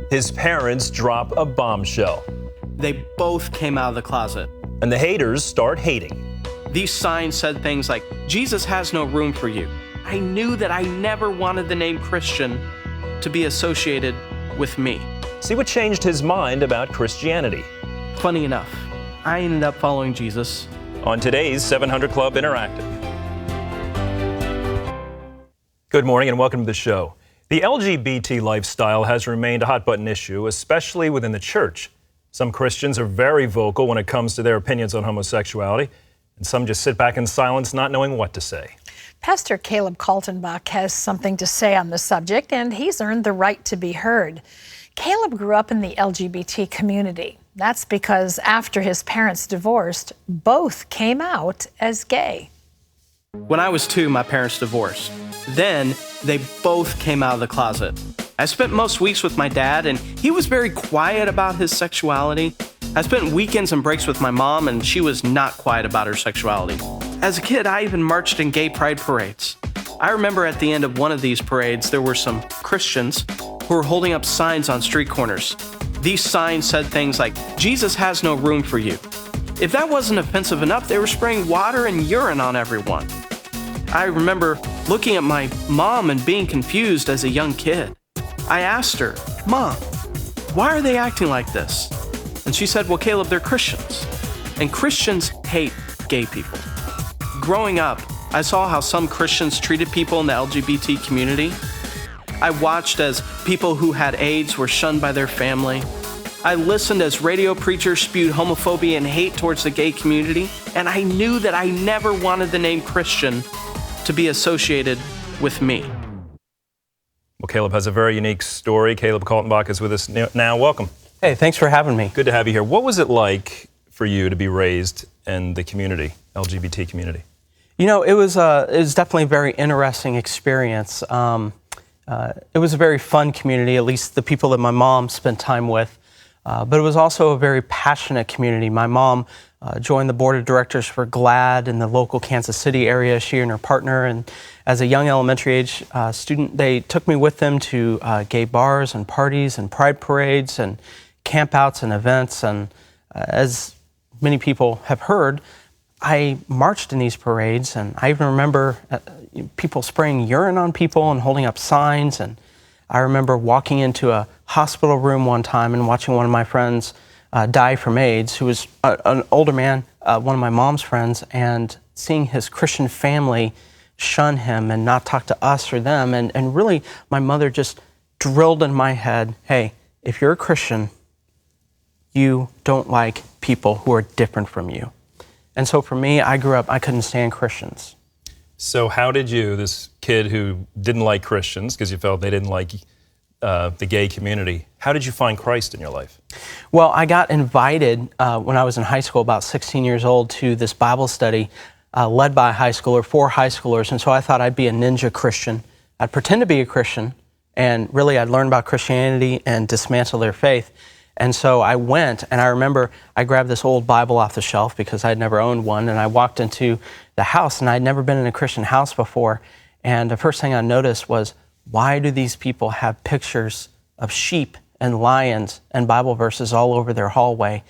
His parents drop a bombshell. They both came out of the closet. And the haters start hating. These signs said things like, "Jesus has no room for you." I knew that I never wanted the name Christian to be associated with me. See what changed his mind about Christianity. Funny enough, I ended up following Jesus. On today's 700 Club Interactive. Good morning and welcome to the show. The LGBT lifestyle has remained a hot-button issue, especially within the church. Some Christians are very vocal when it comes to their opinions on homosexuality, and some just sit back in silence not knowing what to say. Pastor Caleb Kaltenbach has something to say on the subject, and he's earned the right to be heard. Caleb grew up in the LGBT community. That's because after his parents divorced, both came out as gay. When I was 2, my parents divorced. Then they both came out of the closet. I spent most weeks with my dad, and he was very quiet about his sexuality. I spent weekends and breaks with my mom, and she was not quiet about her sexuality. As a kid, I even marched in gay pride parades. I remember at the end of one of these parades, there were some Christians who were holding up signs on street corners. These signs said things like, "Jesus has no room for you." If that wasn't offensive enough, they were spraying water and urine on everyone. I remember looking at my mom and being confused as a young kid. I asked her, "Mom, why are they acting like this?" And she said, "Well, Caleb, they're Christians. And Christians hate gay people." Growing up, I saw how some Christians treated people in the LGBT community. I watched as people who had AIDS were shunned by their family. I listened as radio preachers spewed homophobia and hate towards the gay community. And I knew that I never wanted the name Christian to be associated with me. Well, Caleb has a very unique story. Caleb Kaltenbach is with us now. Welcome. Hey, thanks for having me. Good to have you here. What was it like for you to be raised in the community, LGBT community? You know, it was definitely a very interesting experience. It was a very fun community, at least the people that my mom spent time with. But it was also a very passionate community. My mom joined the board of directors for GLAAD in the local Kansas City area, she and her partner. And as a young elementary age student, they took me with them to gay bars and parties and pride parades and campouts and events. And as many people have heard, I marched in these parades, and I even remember people spraying urine on people and holding up signs. And I remember walking into a hospital room one time and watching one of my friends die from AIDS, who was an older man, one of my mom's friends, and seeing his Christian family shun him and not talk to us or them. And really, my mother just drilled in my head, hey, if you're a Christian, you don't like people who are different from you. And so for me, I grew up, I couldn't stand Christians. So how did you, this kid who didn't like Christians because you felt they didn't like the gay community, how did you find Christ in your life? Well, I got invited when I was in high school, about 16 years old, to this Bible study led by a high schooler, for high schoolers. And so I thought I'd be a ninja Christian. I'd pretend to be a Christian, and really I'd learn about Christianity and dismantle their faith. And so I went, and I remember I grabbed this old Bible off the shelf because I'd never owned one, and I walked into the house, and I'd never been in a Christian house before. And the first thing I noticed was, why do these people have pictures of sheep and lions and Bible verses all over their hallway?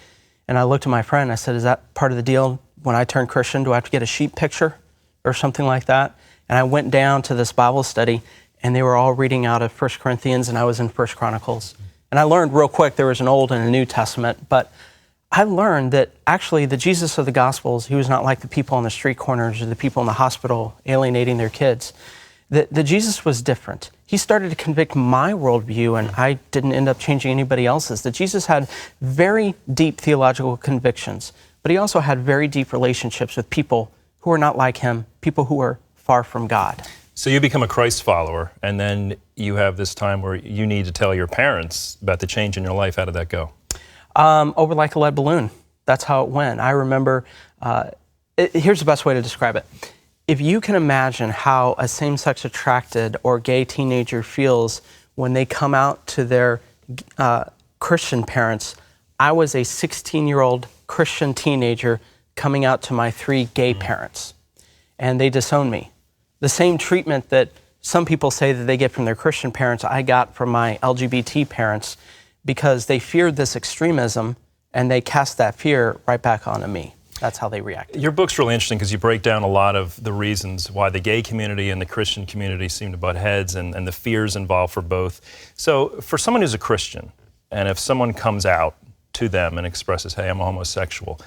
And I looked at my friend, I said, is that part of the deal? When I turn Christian, do I have to get a sheep picture or something like that? And I went down to this Bible study, and they were all reading out of 1 Corinthians, and I was in 1 Chronicles. And I learned real quick there was an Old and a New Testament, but I learned that actually the Jesus of the Gospels, he was not like the people on the street corners or the people in the hospital alienating their kids. The Jesus was different. He started to convict my worldview, and I didn't end up changing anybody else's. That Jesus had very deep theological convictions, but he also had very deep relationships with people who are not like him, people who are far from God. So you become a Christ follower, and then you have this time where you need to tell your parents about the change in your life. How did that go? Over like a lead balloon. That's how it went. I remember, here's the best way to describe it. If you can imagine how a same-sex attracted or gay teenager feels when they come out to their Christian parents, I was a 16-year-old Christian teenager coming out to my 3 gay parents, and they disowned me. The same treatment that some people say that they get from their Christian parents, I got from my LGBT parents. because they feared this extremism and they cast that fear right back onto me. That's how they reacted. Your book's really interesting because you break down a lot of the reasons why the gay community and the Christian community seem to butt heads and the fears involved for both. So for someone who's a Christian, and if someone comes out to them and expresses, hey, I'm a homosexual,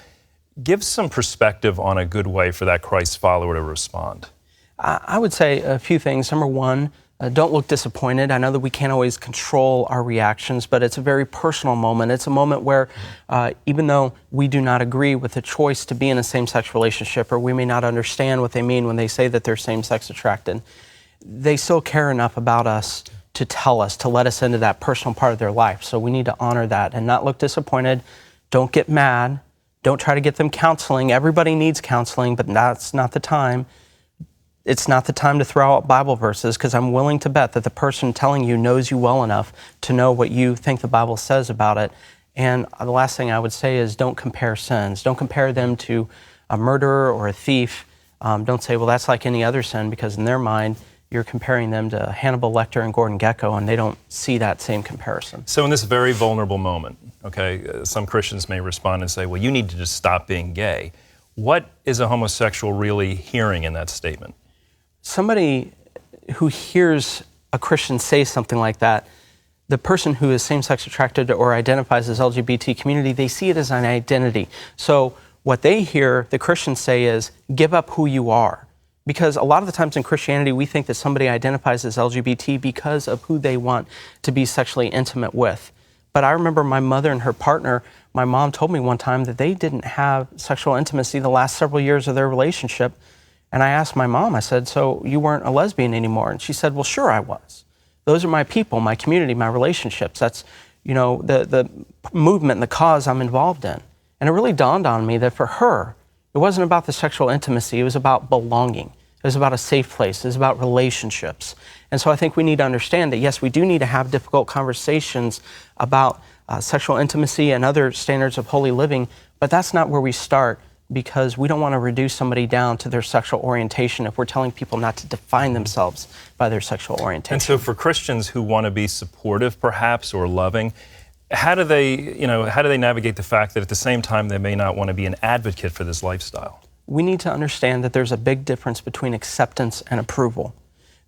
give some perspective on a good way for that Christ follower to respond. I would say a few things. Number one, don't look disappointed. I know that we can't always control our reactions, but it's a very personal moment. It's a moment where even though we do not agree with the choice to be in a same-sex relationship, or we may not understand what they mean when they say that they're same-sex attracted, they still care enough about us to tell us, to let us into that personal part of their life. So we need to honor that and not look disappointed. Don't get mad. Don't try to get them counseling. Everybody needs counseling, but that's not the time. It's not the time to throw out Bible verses, because I'm willing to bet that the person telling you knows you well enough to know what you think the Bible says about it. And the last thing I would say is don't compare sins. Don't compare them to a murderer or a thief. Don't say, well, that's like any other sin, because in their mind, you're comparing them to Hannibal Lecter and Gordon Gekko, and they don't see that same comparison. So in this very vulnerable moment, okay, some Christians may respond and say, well, you need to just stop being gay. What is a homosexual really hearing in that statement? Somebody who hears a Christian say something like that, the person who is same-sex attracted or identifies as LGBT community, they see it as an identity. So what they hear the Christians say is, give up who you are. Because a lot of the times in Christianity, we think that somebody identifies as LGBT because of who they want to be sexually intimate with. But I remember my mother and her partner, my mom told me one time that they didn't have sexual intimacy the last several years of their relationship. And I asked my mom, I said, so you weren't a lesbian anymore? And she said, well, sure I was. Those are my people, my community, my relationships. That's, you know, the movement and the cause I'm involved in. And it really dawned on me that for her, it wasn't about the sexual intimacy, it was about belonging. It was about a safe place, it was about relationships. And so I think we need to understand that, yes, we do need to have difficult conversations about sexual intimacy and other standards of holy living, but that's not where we start, because we don't want to reduce somebody down to their sexual orientation if we're telling people not to define themselves by their sexual orientation. And so for Christians who want to be supportive, perhaps, or loving, how do they navigate the fact that at the same time they may not want to be an advocate for this lifestyle? We need to understand that there's a big difference between acceptance and approval.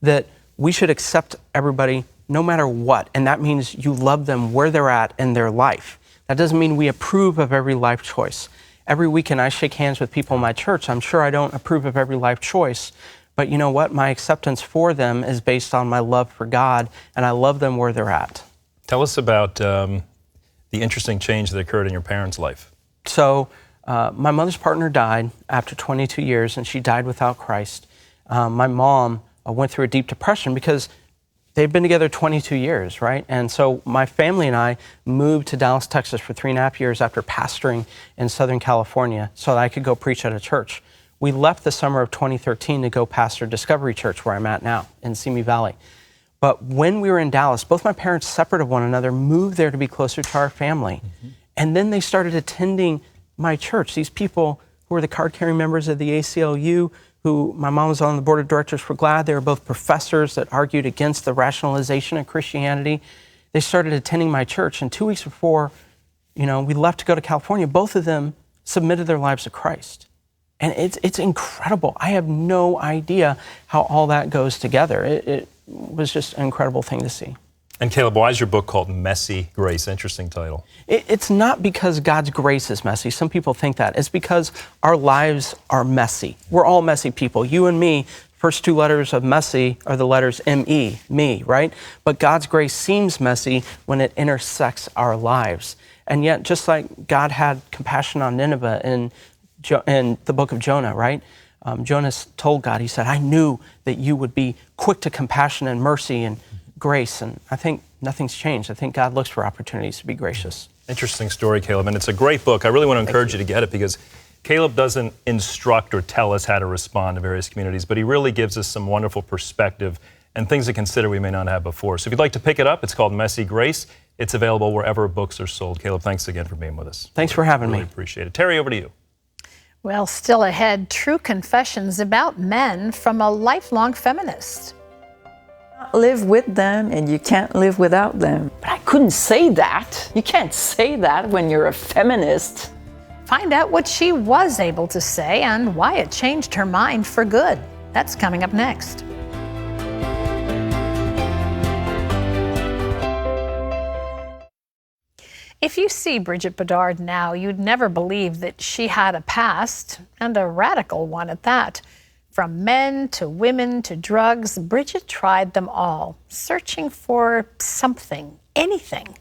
That we should accept everybody no matter what, and that means you love them where they're at in their life. That doesn't mean we approve of every life choice. Every weekend I shake hands with people in my church. I'm sure I don't approve of every life choice, but you know what? My acceptance for them is based on my love for God, and I love them where they're at. Tell us about the interesting change that occurred in your parents' life. So my mother's partner died after 22 years, and she died without Christ. My mom went through a deep depression because they've been together 22 years, right? And so my family and I moved to Dallas, Texas for 3.5 years after pastoring in Southern California so that I could go preach at a church. We left the summer of 2013 to go pastor Discovery Church, where I'm at now, in Simi Valley. But when we were in Dallas, both my parents, separate of one another, moved there to be closer to our family. Mm-hmm. And then they started attending my church. These people who were the card-carrying members of the ACLU, who my mom was on the board of directors for GLAD. They were both professors that argued against the rationalization of Christianity. They started attending my church, and 2 weeks before, we left to go to California, both of them submitted their lives to Christ. And it's incredible. I have no idea how all that goes together. It was just an incredible thing to see. And Caleb, why is your book called Messy Grace? Interesting title. It's not because God's grace is messy. Some people think that. It's because our lives are messy. We're all messy people. You and me, first two letters of messy are the letters M-E, me, right? But God's grace seems messy when it intersects our lives. And yet, just like God had compassion on Nineveh in the book of Jonah, right? Jonah told God, he said, I knew that you would be quick to compassion and mercy and grace, and I think nothing's changed. I think God looks for opportunities to be gracious. Interesting story, Caleb, and it's a great book. I really want to encourage you to get it, because Caleb doesn't instruct or tell us how to respond to various communities, but he really gives us some wonderful perspective and things to consider we may not have before. So if you'd like to pick it up, it's called Messy Grace. It's available wherever books are sold. Caleb, thanks again for being with us. Thanks for having me. Really appreciate it. Terry, over to you. Well, still ahead, true confessions about men from a lifelong feminist. cannot live with them and you can't live without them. But I couldn't say that. You can't say that when you're a feminist. Find out what she was able to say and why it changed her mind for good. That's coming up next. If you see Bridget Bedard now, you'd never believe that she had a past, and a radical one at that. From men to women to drugs, Bridget tried them all, searching for something, anything.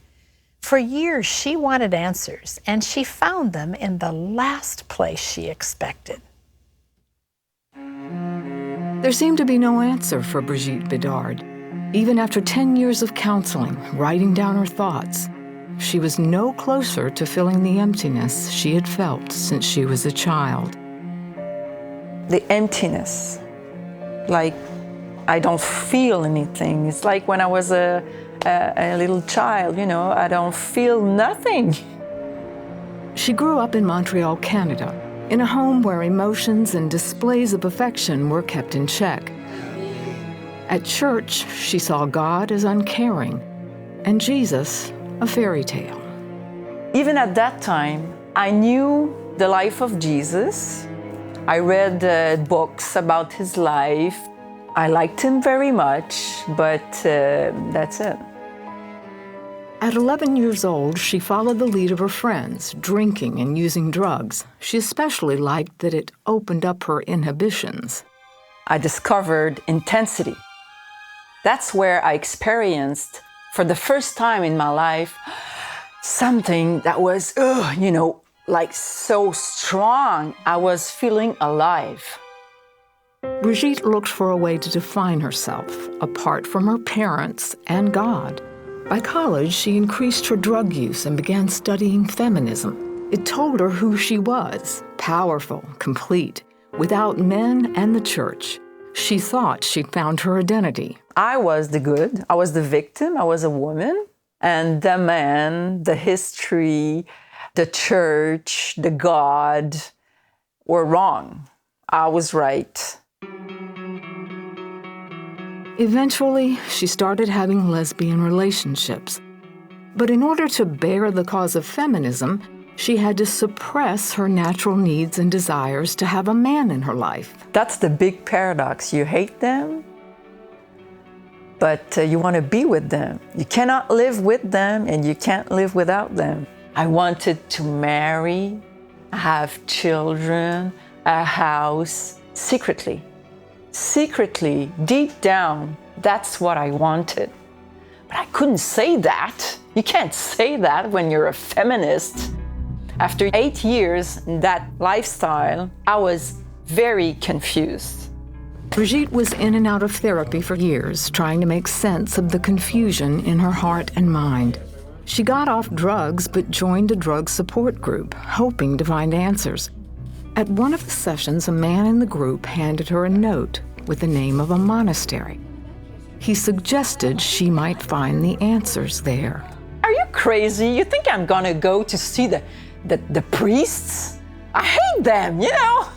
For years, she wanted answers, and she found them in the last place she expected. There seemed to be no answer for Bridget Bedard. Even after 10 years of counseling, writing down her thoughts, she was no closer to filling the emptiness she had felt since she was a child. The emptiness, like I don't feel anything. It's like when I was a little child, you know, I don't feel nothing. She grew up in Montreal, Canada, in a home where emotions and displays of affection were kept in check. At church, she saw God as uncaring and Jesus a fairy tale. Even at that time, I knew the life of Jesus. I read books about his life. I liked him very much, but that's it. At 11 years old, she followed the lead of her friends, drinking and using drugs. She especially liked that it opened up her inhibitions. I discovered intensity. That's where I experienced, for the first time in my life, something that was, like so strong. I was feeling alive. Brigitte looked for a way to define herself, apart from her parents and God. By college, she increased her drug use and began studying feminism. It told her who she was, powerful, complete, without men and the church. She thought she'd found her identity. I was the good, I was the victim, I was a woman, and the man, the history, the church, the God were wrong. I was right. Eventually, she started having lesbian relationships. But in order to bear the cause of feminism, she had to suppress her natural needs and desires to have a man in her life. That's the big paradox. You hate them, but you want to be with them. You cannot live with them, and you can't live without them. I wanted to marry, have children, a house, secretly. Secretly, deep down, that's what I wanted. But I couldn't say that. You can't say that when you're a feminist. After 8 years in that lifestyle, I was very confused. Brigitte was in and out of therapy for years, trying to make sense of the confusion in her heart and mind. She got off drugs but joined a drug support group, hoping to find answers. At one of the sessions, a man in the group handed her a note with the name of a monastery. He suggested she might find the answers there. Are you crazy? You think I'm gonna go to see the priests? I hate them, you know?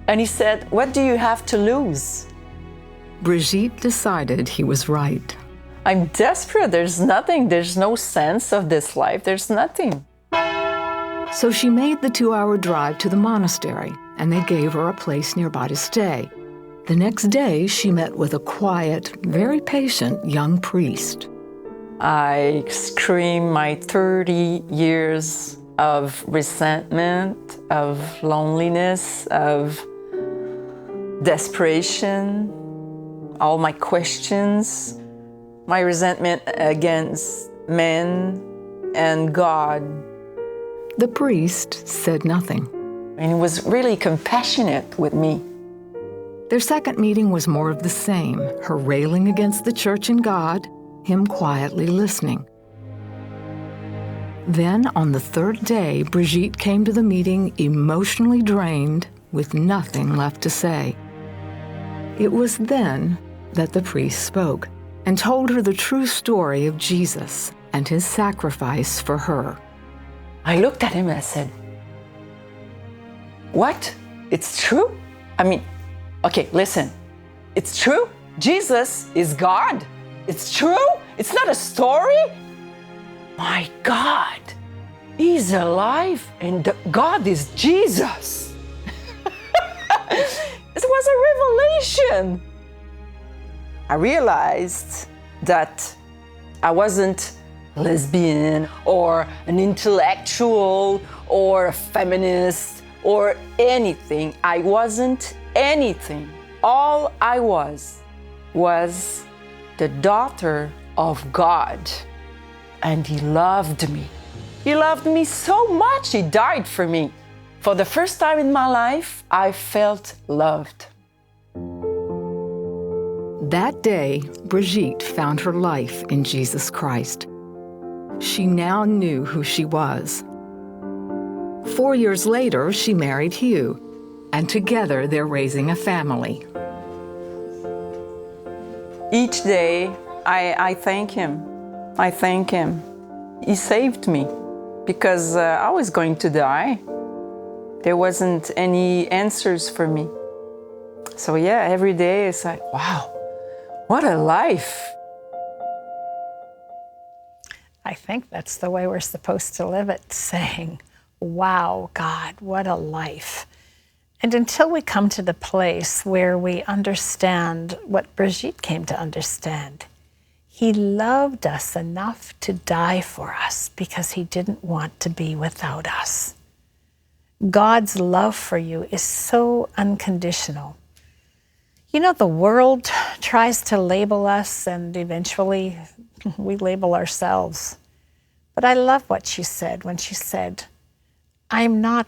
And he said, what do you have to lose? Brigitte decided he was right. I'm desperate. There's nothing. There's no sense of this life. There's nothing. So she made the 2-hour drive to the monastery, and they gave her a place nearby to stay. The next day, she met with a quiet, very patient young priest. I screamed my 30 years of resentment, of loneliness, of desperation, all my questions, my resentment against men and God. The priest said nothing. And he was really compassionate with me. Their second meeting was more of the same, her railing against the church and God, him quietly listening. Then, on the third day, Brigitte came to the meeting emotionally drained, with nothing left to say. It was then that the priest spoke and told her the true story of Jesus and his sacrifice for her. I looked at him and I said, what? It's true? I mean, okay, listen. It's true? Jesus is God. It's true. It's not a story. My God, He's alive and God is Jesus. It was a revelation. I realized that I wasn't lesbian or an intellectual or a feminist or anything. I wasn't anything. All I was the daughter of God. And He loved me. He loved me so much, He died for me. For the first time in my life, I felt loved. That day, Brigitte found her life in Jesus Christ. She now knew who she was. 4 years later, she married Hugh, and together they're raising a family. Each day, I thank Him. I thank Him. He saved me because I was going to die. There wasn't any answers for me. So yeah, every day it's like, wow, what a life. I think that's the way we're supposed to live it, saying, wow, God, what a life. And until we come to the place where we understand what Brigitte came to understand, He loved us enough to die for us because He didn't want to be without us. God's love for you is so unconditional. You know, the world tries to label us, and eventually we label ourselves. But I love what she said when she said, I'm not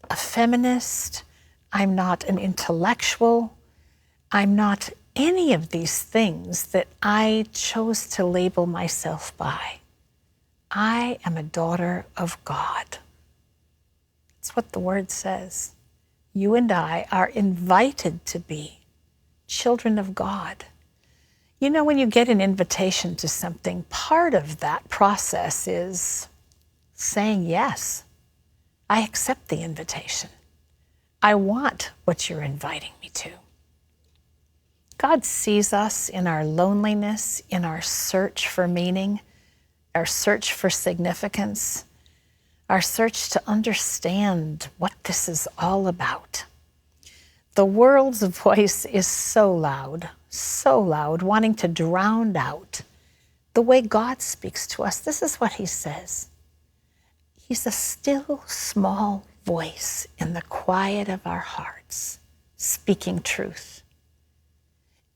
a feminist, I'm not an intellectual, I'm not any of these things that I chose to label myself by. I am a daughter of God. That's what the word says. You and I are invited to be children of God. You know, when you get an invitation to something, part of that process is saying yes. I accept the invitation. I want what you're inviting me to. God sees us in our loneliness, in our search for meaning, our search for significance, our search to understand what this is all about. The world's voice is so loud, wanting to drown out the way God speaks to us. This is what He says. He's a still, small voice in the quiet of our hearts, speaking truth.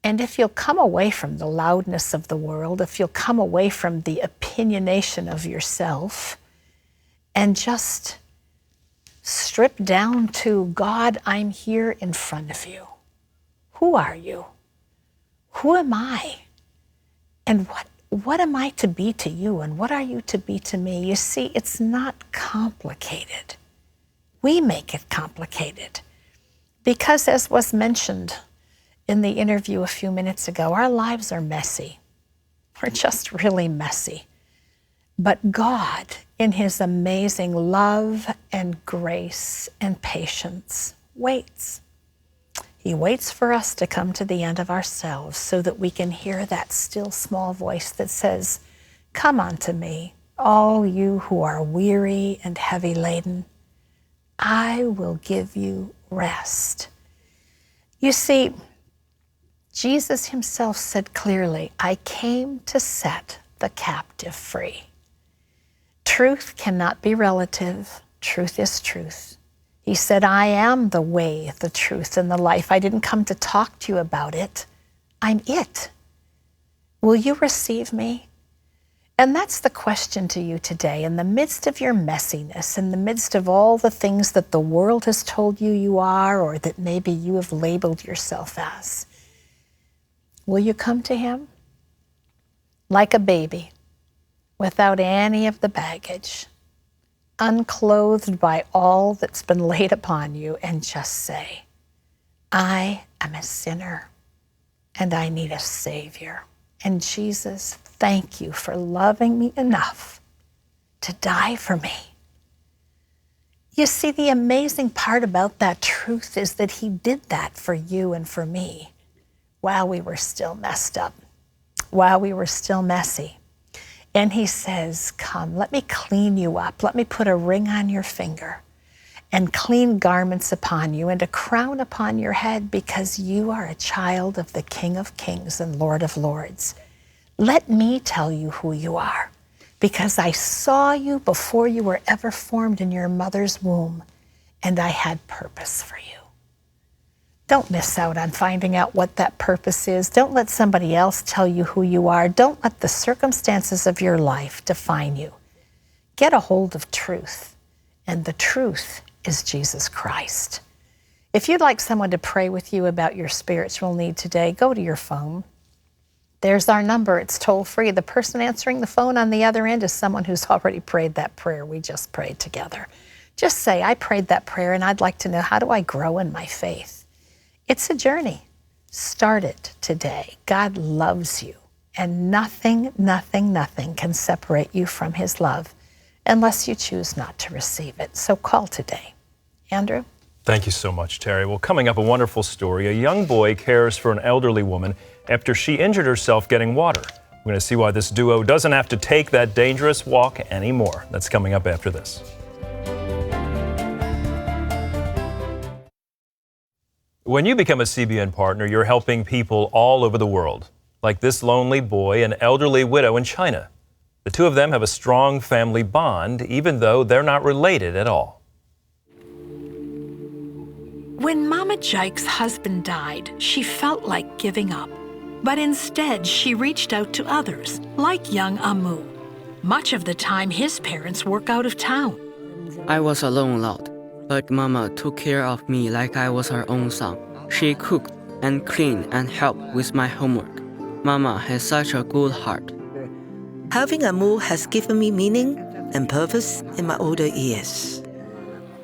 And if you'll come away from the loudness of the world, if you'll come away from the opinionation of yourself, and just strip down to, God, I'm here in front of you. Who are you? Who am I? And what am I to be to you? And what are you to be to me? You see, it's not complicated. We make it complicated. Because as was mentioned in the interview a few minutes ago, our lives are messy. We're just really messy. But God, in His amazing love and grace and patience, waits. He waits for us to come to the end of ourselves so that we can hear that still small voice that says, come unto me, all you who are weary and heavy laden. I will give you rest. You see, Jesus Himself said clearly, I came to set the captive free. Truth cannot be relative. Truth is truth. He said, I am the way, the truth, and the life. I didn't come to talk to you about it. I'm it. Will you receive me? And that's the question to you today. In the midst of your messiness, in the midst of all the things that the world has told you you are, or that maybe you have labeled yourself as, will you come to Him like a baby, without any of the baggage, unclothed by all that's been laid upon you, and just say, I am a sinner and I need a Savior. And Jesus, thank you for loving me enough to die for me. You see, the amazing part about that truth is that He did that for you and for me while we were still messed up, while we were still messy. And he says, come, let me clean you up. Let me put a ring on your finger and clean garments upon you and a crown upon your head, because you are a child of the King of Kings and Lord of Lords. Let me tell you who you are, because I saw you before you were ever formed in your mother's womb, and I had purpose for you. Don't miss out on finding out what that purpose is. Don't let somebody else tell you who you are. Don't let the circumstances of your life define you. Get a hold of truth, and the truth is Jesus Christ. If you'd like someone to pray with you about your spiritual need today, go to your phone. There's our number. It's toll-free. The person answering the phone on the other end is someone who's already prayed that prayer we just prayed together. Just say, I prayed that prayer, and I'd like to know, how do I grow in my faith? It's a journey. Start it today. God loves you, and nothing can separate you from his love unless you choose not to receive it. So call today. Andrew? Thank you so much, Terry. Well, coming up, a wonderful story. A young boy cares for an elderly woman after she injured herself getting water. We're going to see why this duo doesn't have to take that dangerous walk anymore. That's coming up after this. When you become a CBN partner, you're helping people all over the world, like this lonely boy and elderly widow in China. The two of them have a strong family bond, even though they're not related at all. When Mama Jake's husband died, she felt like giving up. But instead, she reached out to others, like young Amu. Much of the time, his parents work out of town. I was alone a lot, but Mama took care of me like I was her own son. She cooked and cleaned and helped with my homework. Mama has such a good heart. Having Amu has given me meaning and purpose in my older years.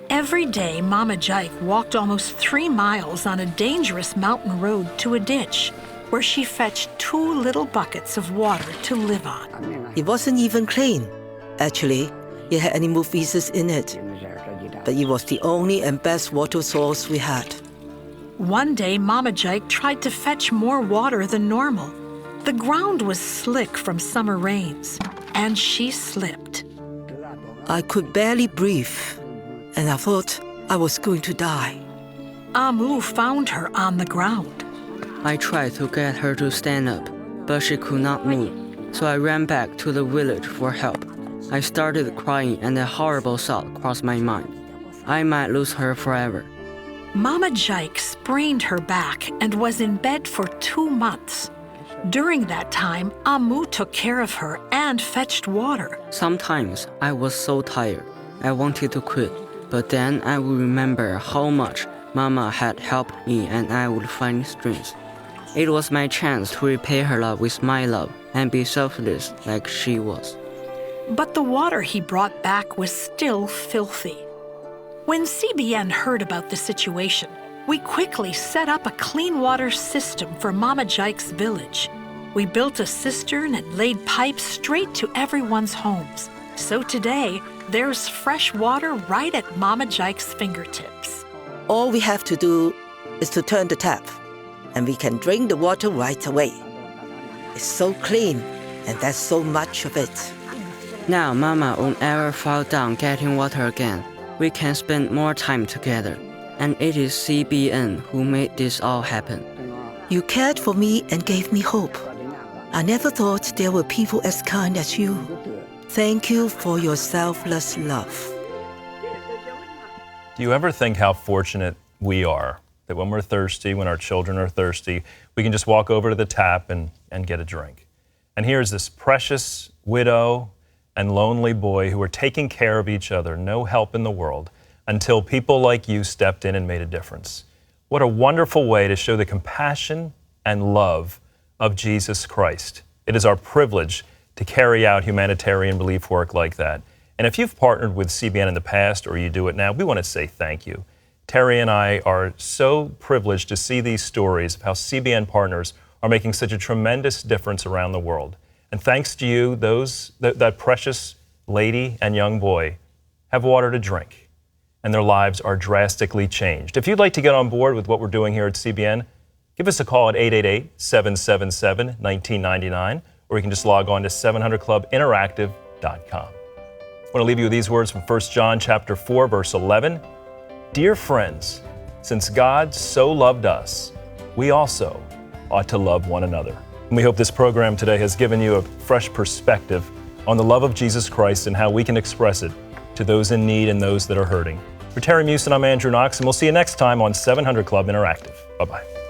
Every day, Mama Jake walked almost 3 miles on a dangerous mountain road to a ditch, where she fetched 2 little buckets of water to live on. It wasn't even clean. Actually, it had animal feces in it. But it was the only and best water source we had. One day, Mama Jake tried to fetch more water than normal. The ground was slick from summer rains, and she slipped. I could barely breathe, and I thought I was going to die. Amu found her on the ground. I tried to get her to stand up, but she could not move, so I ran back to the village for help. I started crying, and a horrible thought crossed my mind. I might lose her forever. Mama Jake sprained her back and was in bed for 2 months. During that time, Amu took care of her and fetched water. Sometimes I was so tired, I wanted to quit, but then I would remember how much Mama had helped me, and I would find strength. It was my chance to repay her love with my love and be selfless like she was. But the water he brought back was still filthy. When CBN heard about the situation, we quickly set up a clean water system for Mama Jake's village. We built a cistern and laid pipes straight to everyone's homes. So today, there's fresh water right at Mama Jake's fingertips. All we have to do is to turn the tap, and we can drink the water right away. It's so clean, and there's so much of it. Now Mama won't ever fall down getting water again. We can spend more time together. And it is CBN who made this all happen. You cared for me and gave me hope. I never thought there were people as kind as you. Thank you for your selfless love. Do you ever think how fortunate we are that when we're thirsty, when our children are thirsty, we can just walk over to the tap and get a drink? And here's this precious widow and lonely boy who are taking care of each other, no help in the world, until people like you stepped in and made a difference. What a wonderful way to show the compassion and love of Jesus Christ. It is our privilege to carry out humanitarian relief work like that. And if you've partnered with CBN in the past or you do it now, we want to say thank you. Terry and I are so privileged to see these stories of how CBN partners are making such a tremendous difference around the world. And thanks to you, that precious lady and young boy have water to drink, and their lives are drastically changed. If you'd like to get on board with what we're doing here at CBN, Give us a call at 888-777-1999, or you can just log on to 700clubinteractive.com. I want to leave you with these words from 1 John chapter 4, verse 11. Dear friends, since God so loved us, we also ought to love one another. And we hope this program today has given you a fresh perspective on the love of Jesus Christ and how we can express it to those in need and those that are hurting. For Terry Meeuwsen, I'm Andrew Knox, and we'll see you next time on 700 Club Interactive. Bye-bye.